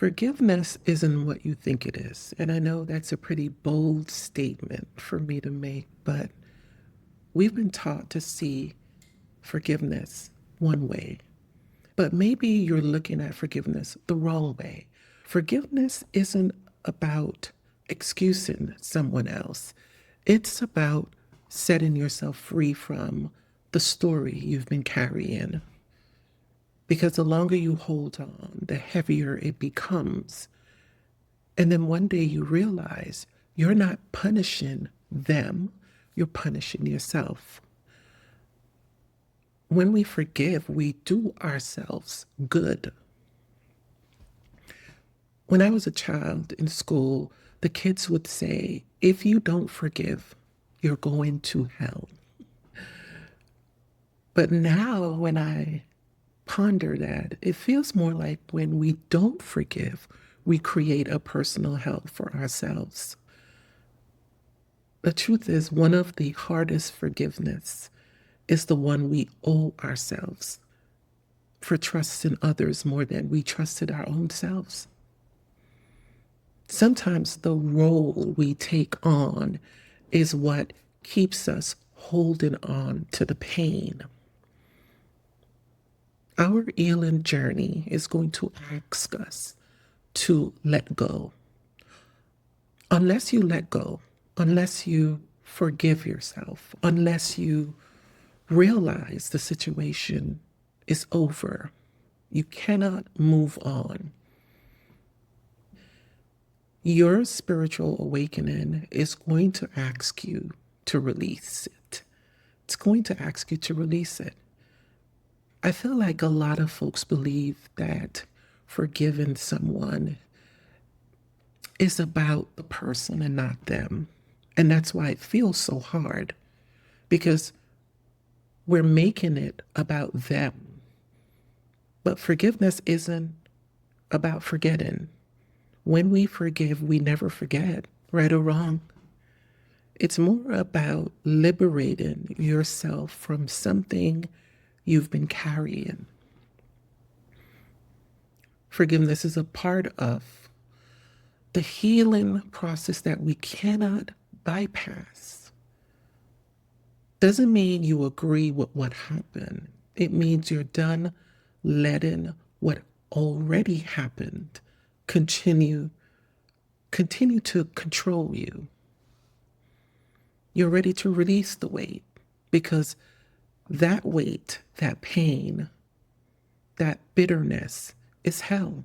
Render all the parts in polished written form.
Forgiveness isn't what you think it is. And I know that's a pretty bold statement for me to make, but we've been taught to see forgiveness one way. But maybe you're looking at forgiveness the wrong way. Forgiveness isn't about excusing someone else, it's about setting yourself free from the story you've been carrying. Because the longer you hold on, the heavier it becomes. And then one day you realize you're not punishing them, you're punishing yourself. When we forgive, we do ourselves good. When I was a child in school, the kids would say, if you don't forgive, you're going to hell. But now when I ponder that, it feels more like when we don't forgive, we create a personal hell for ourselves. The truth is, one of the hardest forgiveness is the one we owe ourselves for trusting others more than we trusted our own selves. Sometimes the role we take on is what keeps us holding on to the pain. Our healing journey is going to ask us to let go. Unless you let go, unless you forgive yourself, unless you realize the situation is over, you cannot move on. Your spiritual awakening is going to ask you to release it. It's going to ask you to release it. I feel like a lot of folks believe that forgiving someone is about the person and not them. And that's why it feels so hard, because we're making it about them. But forgiveness isn't about forgetting. When we forgive, we never forget, right or wrong. It's more about liberating yourself from something you've been carrying. Forgiveness is a part of the healing process that we cannot bypass. Doesn't mean you agree with what happened. It means you're done letting what already happened continue to control you. You're ready to release the weight, because that weight, that pain, that bitterness is hell.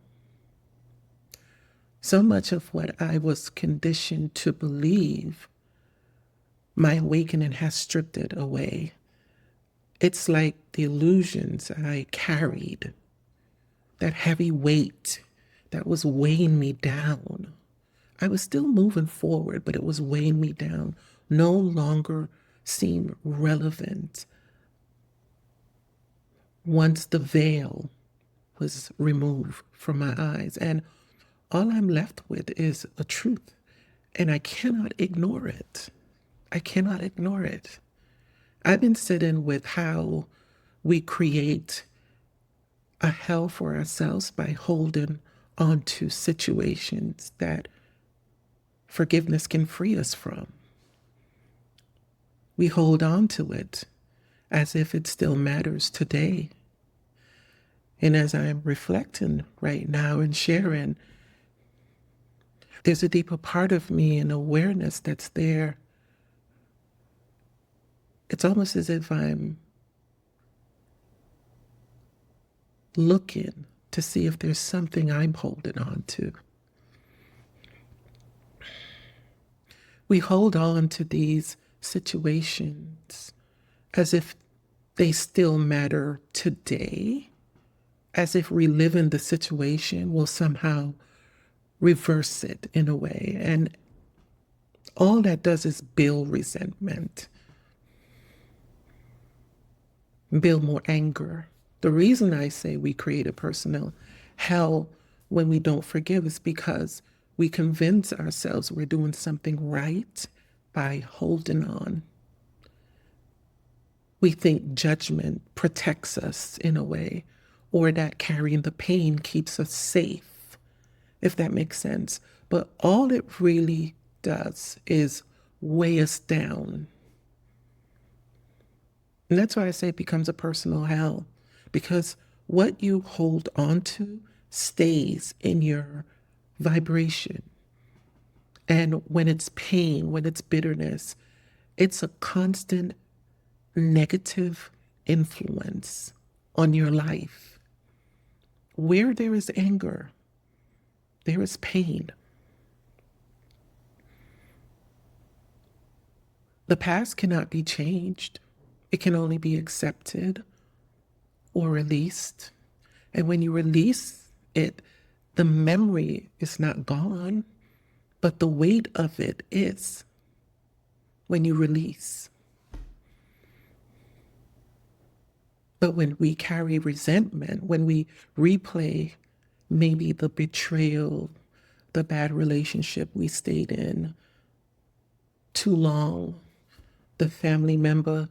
So much of what I was conditioned to believe, my awakening has stripped it away. It's like the illusions I carried, that heavy weight that was weighing me down. I was still moving forward, but it was weighing me down, no longer seemed relevant once the veil was removed from my eyes. And all I'm left with is a truth, and I cannot ignore it. I cannot ignore it. I've been sitting with how we create a hell for ourselves by holding on to situations that forgiveness can free us from. We hold on to it as if it still matters today. And as I'm reflecting right now and sharing, there's a deeper part of me and awareness that's there. It's almost as if I'm looking to see if there's something I'm holding on to. We hold on to these situations as if they still matter today, as if reliving the situation will somehow reverse it in a way. And all that does is build resentment, build more anger. The reason I say we create a personal hell when we don't forgive is because we convince ourselves we're doing something right by holding on. We think judgment protects us in a way, or that carrying the pain keeps us safe. if that makes sense. But all it really does is weigh us down. And that's why I say it becomes a personal hell, because what you hold on to stays in your vibration. And when it's pain, when it's bitterness, it's a constant negative influence on your life. Where there is anger, there is pain. The past cannot be changed. It can only be accepted or released. And when you release it, the memory is not gone, but the weight of it is when you release. But when we carry resentment, when we replay maybe the betrayal, the bad relationship we stayed in too long, the family member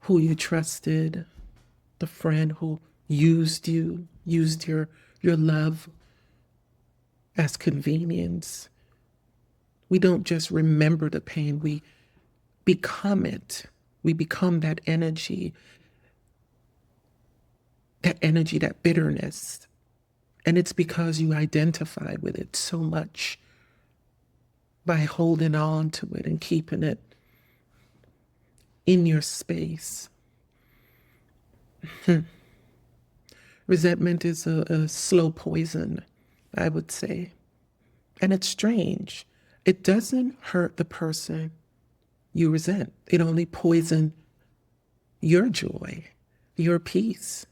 who you trusted, the friend who used you, used your love as convenience. We don't just remember the pain, we become it. We become that energy, that bitterness. And it's because you identify with it so much by holding on to it and keeping it in your space. Resentment is a slow poison, I would say. And it's strange. It doesn't hurt the person you resent. It only poisons your joy, your peace,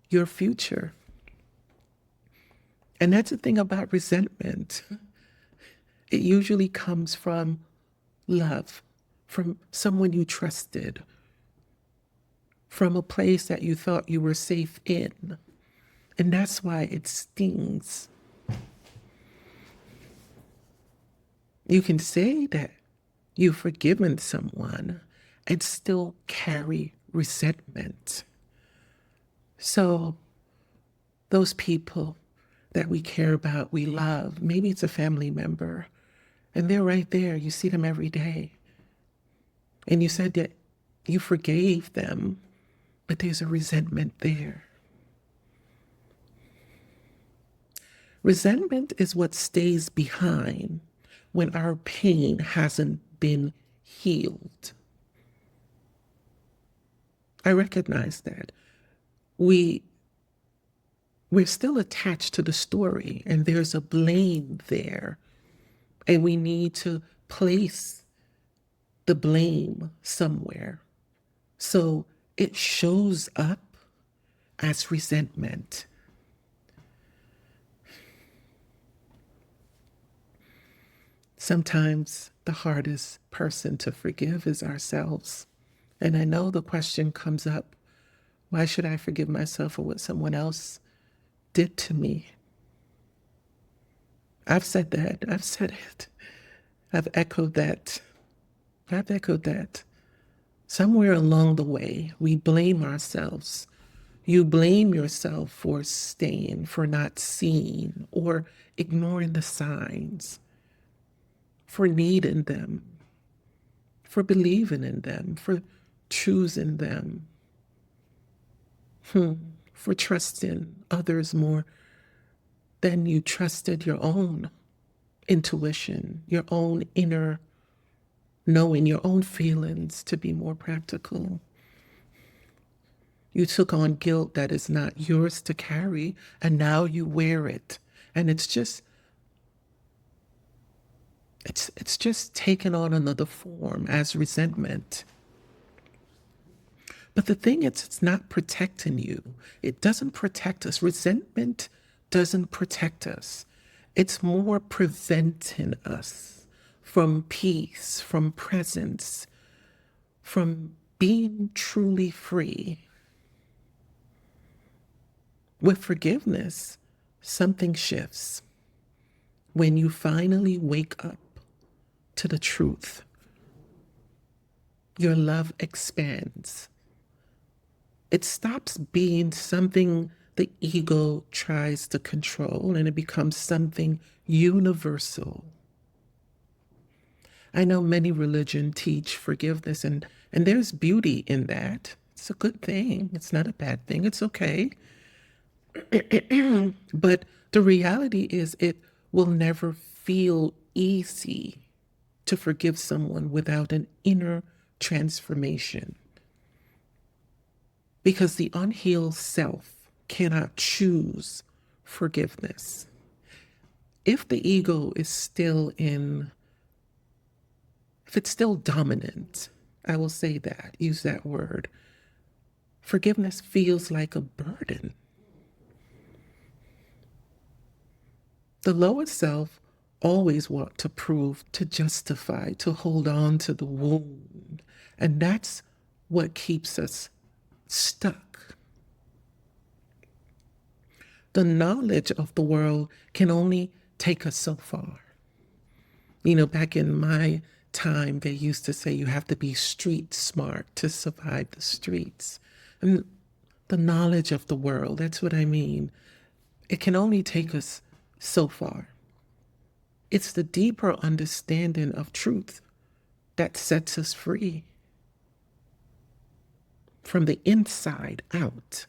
your future. And that's the thing about resentment. It usually comes from love, from someone you trusted, from a place that you thought you were safe in. And that's why it stings. You can say that you've forgiven someone and still carry resentment. So those people that we care about, we love, maybe it's a family member, and they're right there. You see them every day. And you said that you forgave them, but there's a resentment there. Resentment is what stays behind when our pain hasn't been healed. I recognize that. We're still attached to the story, and there's a blame there. And we need to place the blame somewhere. So it shows up as resentment. Sometimes the hardest person to forgive is ourselves. And I know the question comes up, why should I forgive myself for what someone else did to me? I've said that. I've said it. I've echoed that. Somewhere along the way, we blame ourselves. You blame yourself for staying, for not seeing, or ignoring the signs, for needing them, for believing in them, for choosing them, for trusting others more than you trusted your own intuition, your own inner knowing, your own feelings, to be more practical. You took on guilt that is not yours to carry, and now you wear it. And it's just taken on another form as resentment. But the thing is, it's not protecting you. It doesn't protect us. Resentment doesn't protect us. It's more preventing us from peace, from presence, from being truly free. With forgiveness, something shifts. When you finally wake up to the truth, your love expands. It stops being something the ego tries to control and it becomes something universal. I know many religions teach forgiveness, and there's beauty in that. It's a good thing. It's not a bad thing. It's okay. But the reality is, it will never feel easy to forgive someone without an inner transformation. Because the unhealed self cannot choose forgiveness. If the ego is still in, if it's still dominant, I will say that, use that word, forgiveness feels like a burden. The lower self always want to prove, to justify, to hold on to the wound. And that's what keeps us stuck. The knowledge of the world can only take us so far. You know, back in my time, they used to say you have to be street smart to survive the streets. And the knowledge of the world, that's what I mean. It can only take us so far. It's the deeper understanding of truth that sets us free from the inside out.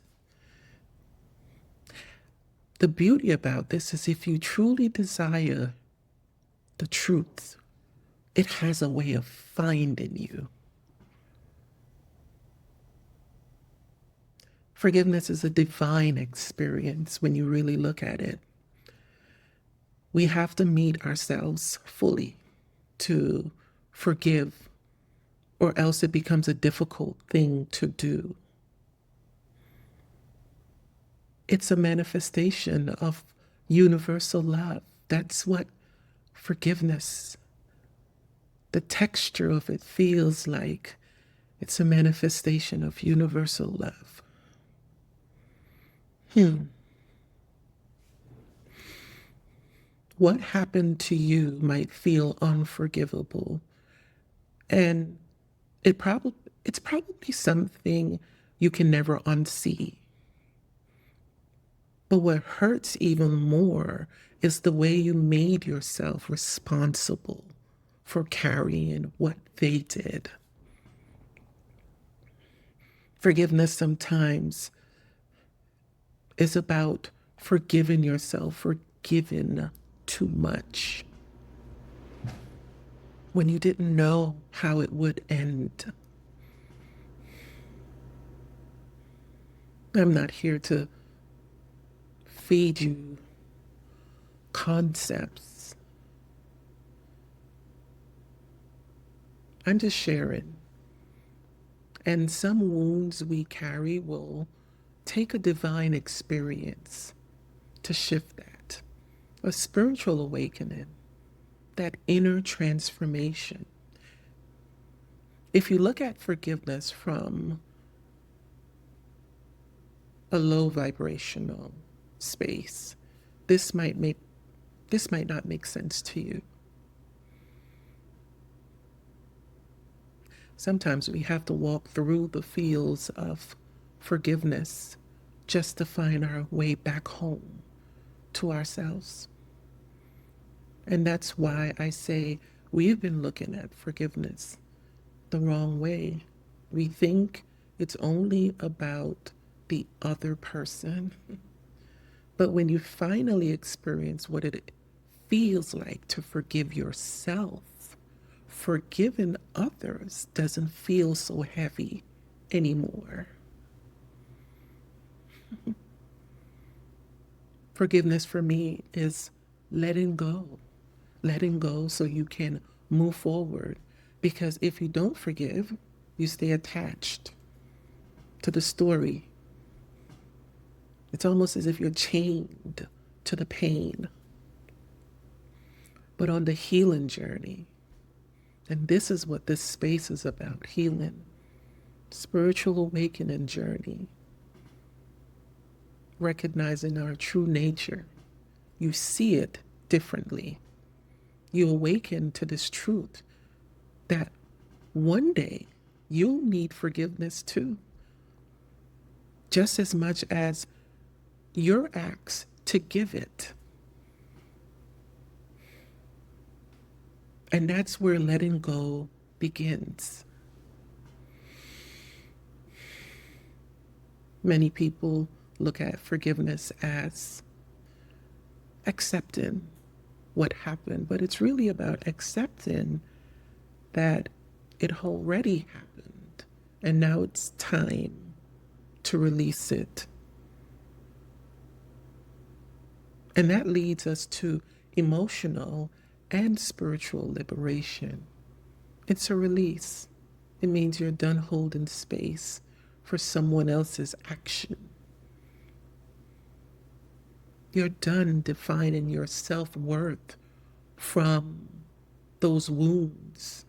The beauty about this is if you truly desire the truth, it has a way of finding you. Forgiveness is a divine experience when you really look at it. We have to meet ourselves fully to forgive, or else it becomes a difficult thing to do. It's a manifestation of universal love. That's what forgiveness, the texture of it feels like. It's a manifestation of universal love. What happened to you might feel unforgivable, and it's probably something you can never unsee. But what hurts even more is the way you made yourself responsible for carrying what they did. Forgiveness sometimes is about forgiving yourself for giving too much when you didn't know how it would end. I'm not here to feed you concepts. I'm just sharing. And some wounds we carry will take a divine experience to shift that, a spiritual awakening, that inner transformation. If you look at forgiveness from a low vibrational space, this might not make sense to you. Sometimes we have to walk through the fields of forgiveness just to find our way back home to ourselves. And that's why I say we've been looking at forgiveness the wrong way. We think it's only about the other person. But when you finally experience what it feels like to forgive yourself, forgiving others doesn't feel so heavy anymore. Forgiveness for me is letting go so you can move forward. Because if you don't forgive, you stay attached to the story. It's almost as if you're chained to the pain. But on the healing journey, and this is what this space is about, healing, spiritual awakening journey, recognizing our true nature. You see it differently. You awaken to this truth that one day you'll need forgiveness too. Just as much as You're asked to give it. And that's where letting go begins. Many people look at forgiveness as accepting what happened, but it's really about accepting that it already happened and now it's time to release it. And that leads us to emotional and spiritual liberation. It's a release. It means you're done holding space for someone else's action. You're done defining your self-worth from those wounds.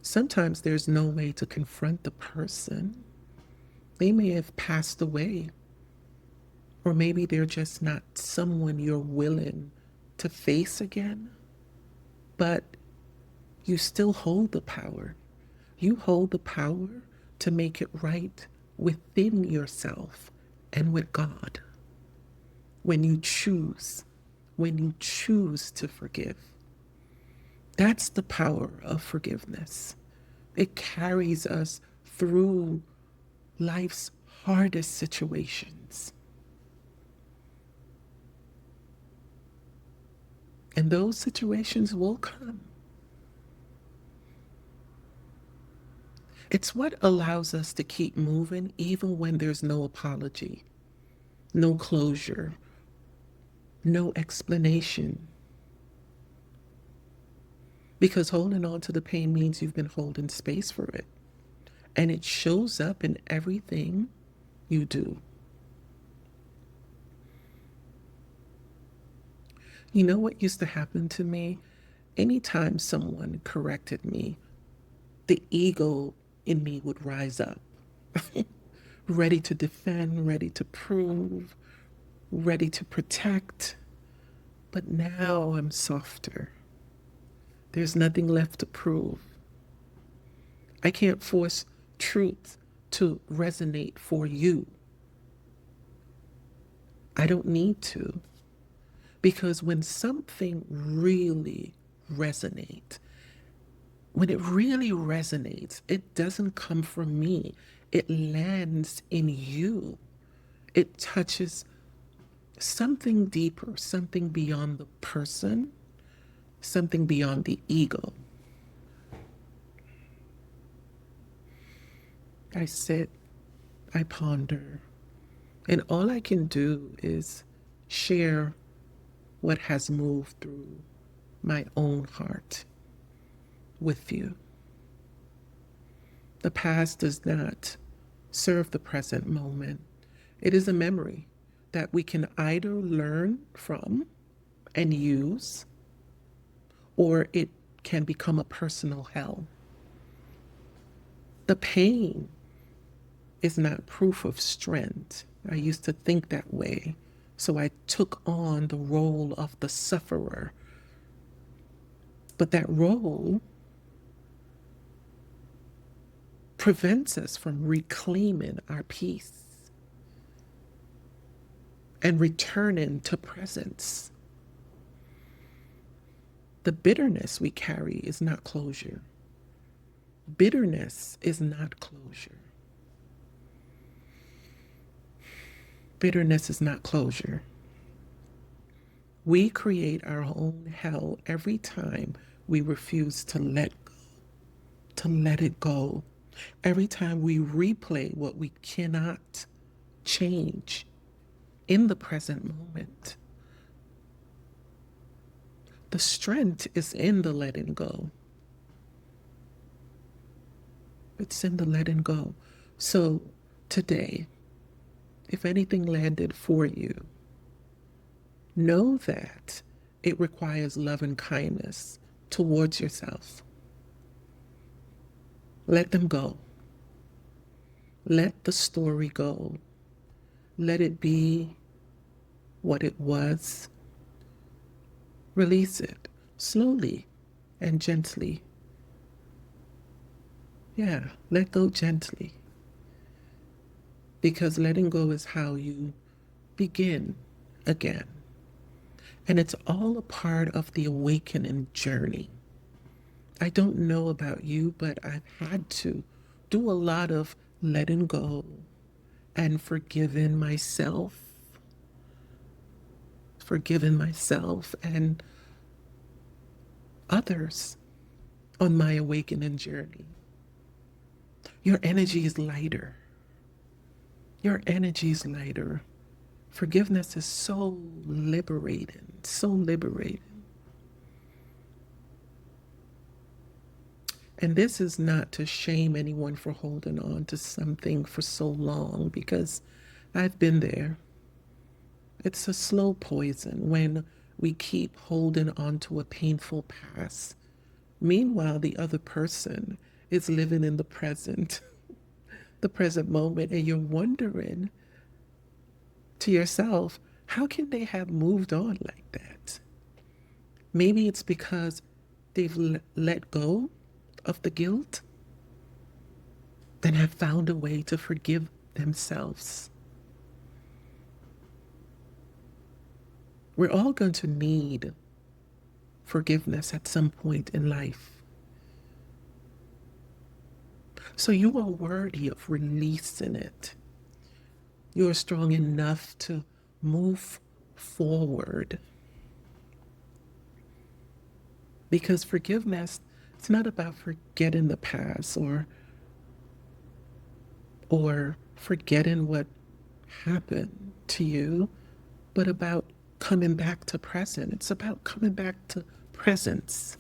Sometimes there's no way to confront the person. They may have passed away, or maybe they're just not someone you're willing to face again. But you still hold the power. You hold the power to make it right within yourself and with God. When you choose to forgive. That's the power of forgiveness. It carries us through life's hardest situations. And those situations will come. It's what allows us to keep moving even when there's no apology, no closure, no explanation. Because holding on to the pain means you've been holding space for it. And it shows up in everything you do. You know what used to happen to me? Anytime someone corrected me, the ego in me would rise up, ready to defend, ready to prove, ready to protect. But now I'm softer. There's nothing left to prove. I can't force truth to resonate for you. I don't need to. Because when something really resonates, it doesn't come from me. It lands in you. It touches something deeper, something beyond the person, something beyond the ego. I sit, I ponder, and all I can do is share what has moved through my own heart with you. The past does not serve the present moment. It is a memory that we can either learn from and use, or it can become a personal hell. The pain is not proof of strength. I used to think that way. So I took on the role of the sufferer. But that role prevents us from reclaiming our peace and returning to presence. The bitterness we carry is not closure. Bitterness is not closure. Bitterness is not closure. We create our own hell every time we refuse to let it go. Every time we replay what we cannot change in the present moment. The strength is in the letting go. It's in the letting go. So today, if anything landed for you, know that it requires love and kindness towards yourself. Let them go. Let the story go. Let it be what it was. Release it slowly and gently. Yeah, let go gently. because letting go is how you begin again. And it's all a part of the awakening journey. I don't know about you, but I've had to do a lot of letting go and forgiving myself and others on my awakening journey. Your energy is lighter. Your energy is lighter. Forgiveness is so liberating, so liberating. And this is not to shame anyone for holding on to something for so long, because I've been there. It's a slow poison when we keep holding on to a painful past. Meanwhile, the other person is living in the present, the present moment, and you're wondering to yourself, how can they have moved on like that? Maybe it's because they've let go of the guilt and have found a way to forgive themselves. We're all going to need forgiveness at some point in life. So you are worthy of releasing it. You are strong enough to move forward. Because forgiveness, it's not about forgetting the past or forgetting what happened to you, but about coming back to present. It's about coming back to presence.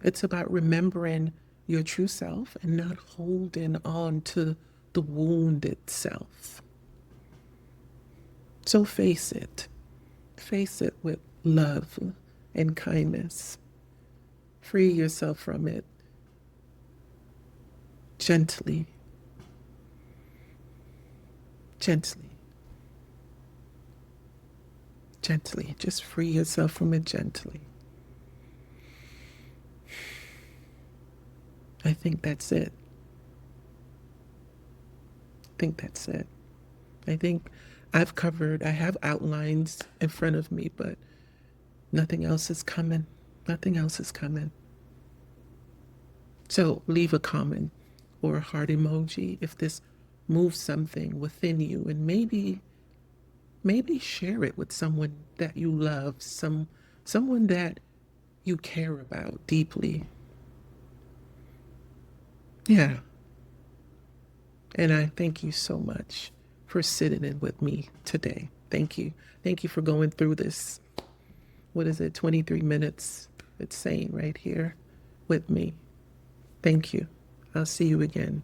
It's about remembering your true self and not holding on to the wounded self. So face it. Face it with love and kindness. Free yourself from it gently. Gently. Gently. Just free yourself from it gently. I think that's it. I think that's it. I think I have outlines in front of me, but nothing else is coming. Nothing else is coming. So leave a comment or a heart emoji if this moves something within you, and maybe share it with someone that you love, someone that you care about deeply. Yeah. And I thank you so much for sitting in with me today. Thank you. Thank you for going through this. What is it? 23 minutes. It's saying right here with me. Thank you. I'll see you again.